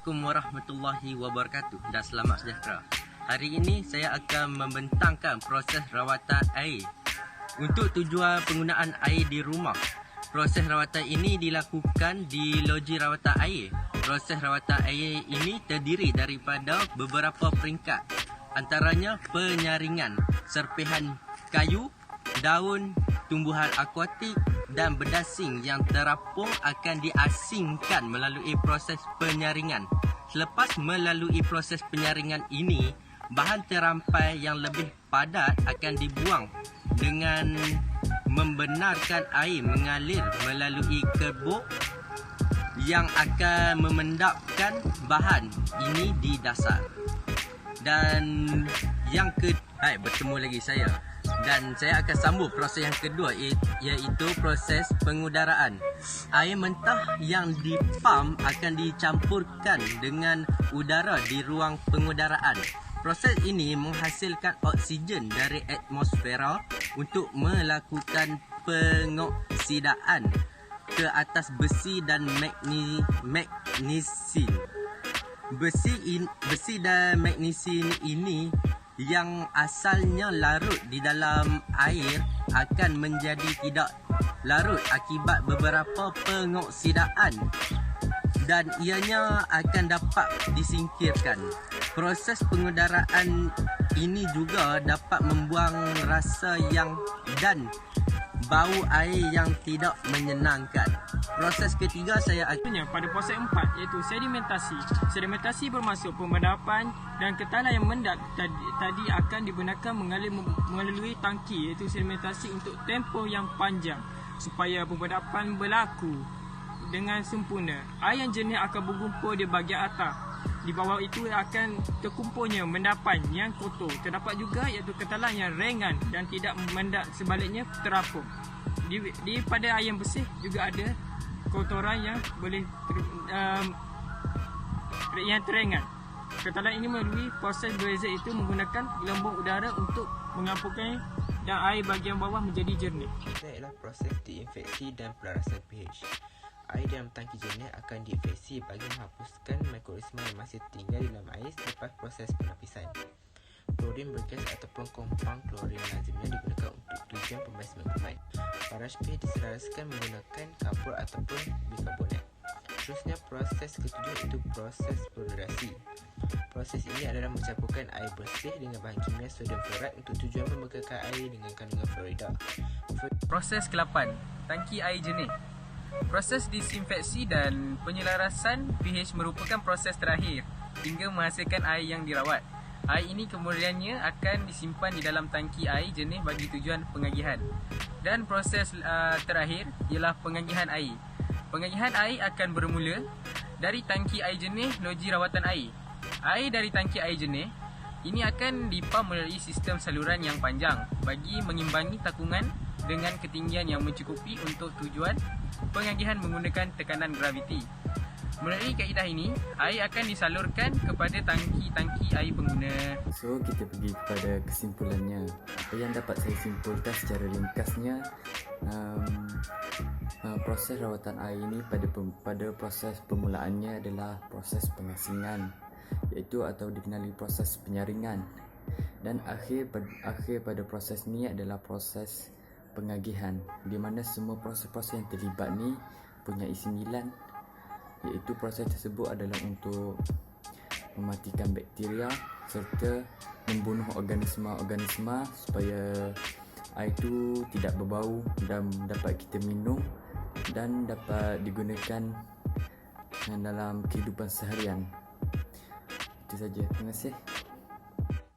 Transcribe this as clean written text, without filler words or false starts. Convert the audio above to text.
Assalamualaikum warahmatullahi wabarakatuh dan selamat sejahtera. Hari ini saya akan membentangkan proses rawatan air untuk tujuan penggunaan air di rumah. Proses rawatan ini dilakukan di loji rawatan air. Proses rawatan air ini terdiri daripada beberapa peringkat, antaranya penyaringan, serpihan kayu, daun, tumbuhan akuatik dan berdasing yang terapung akan diasingkan melalui proses penyaringan. Selepas melalui proses penyaringan ini, bahan terampai yang lebih padat akan dibuang dengan membenarkan air mengalir melalui kerbuk yang akan memendapkan bahan ini di dasar. Dan yang bertemu lagi saya. Dan saya akan sambung proses yang kedua, iaitu proses pengudaraan. Air mentah yang dipam akan dicampurkan dengan udara di ruang pengudaraan. Proses ini menghasilkan oksigen dari atmosfera untuk melakukan pengoksidaan ke atas besi dan magnesium. Besi dan magnesium ini yang asalnya larut di dalam air akan menjadi tidak larut akibat beberapa pengoksidaan dan ianya akan dapat disingkirkan. Proses pengudaraan ini juga dapat membuang rasa dan bau air yang tidak menyenangkan. Proses ketiga pada proses 4 iaitu sedimentasi. Sedimentasi bermaksud pemendapan dan ketalan yang mengendap tadi akan digunakan melalui tangki, iaitu sedimentasi untuk tempoh yang panjang supaya pemendapan berlaku dengan sempurna. Air yang jernih akan berkumpul di bahagian atas. Di bawah itu akan terkumpulnya endapan yang kotor. Terdapat juga iaitu ketalan yang ringan dan tidak mengendap, sebaliknya terapung. Pada air yang bersih juga ada kotoran yang boleh yang teringat. Ketalan ini melalui proses berbeza, itu menggunakan gelembung udara untuk mengampunkan dan air bahagian bawah menjadi jernih. Ini adalah proses diinfeksi dan pelarasan pH. Air dalam tangki jernih akan diinfeksi bagi menghapuskan mikroorganisma yang masih tinggal di dalam air selepas proses penapisan. Klorin bergas ataupun kompaun klorin lazimnya digunakan untuk tujuan pembasahan minuman. Baraj pH diselaraskan menggunakan kapur ataupun bikarbonat. Seterusnya proses ketujuh itu proses fluorasi. Proses ini adalah mencampurkan air bersih dengan bahan kimia sodium fluorat untuk tujuan membekalkan air dengan kandungan fluorida. Proses ke-8, tangki air jernih. Proses disinfeksi dan penyelarasan pH merupakan proses terakhir hingga menghasilkan air yang dirawat. Air ini kemudiannya akan disimpan di dalam tangki air jernih bagi tujuan pengagihan. Dan proses terakhir ialah pengagihan air. Pengagihan air akan bermula dari tangki air jernih loji rawatan air. Air dari tangki air jernih ini akan dipam melalui sistem saluran yang panjang bagi mengimbangi takungan dengan ketinggian yang mencukupi untuk tujuan pengagihan menggunakan tekanan graviti. Melalui kaedah ini, air akan disalurkan kepada tangki-tangki air pengguna. So, kita pergi kepada kesimpulannya. Apa yang dapat saya simpulkan secara ringkasnya, proses rawatan air ini pada proses permulaannya adalah proses pengasingan, iaitu atau dikenali proses penyaringan. Dan akhir pada proses ini adalah proses pengagihan, di mana semua proses-proses yang terlibat ni punya sembilan, iaitu proses tersebut adalah untuk mematikan bakteria serta membunuh organisma supaya air itu tidak berbau dan dapat kita minum dan dapat digunakan dalam kehidupan seharian. Itu saja. Terima kasih.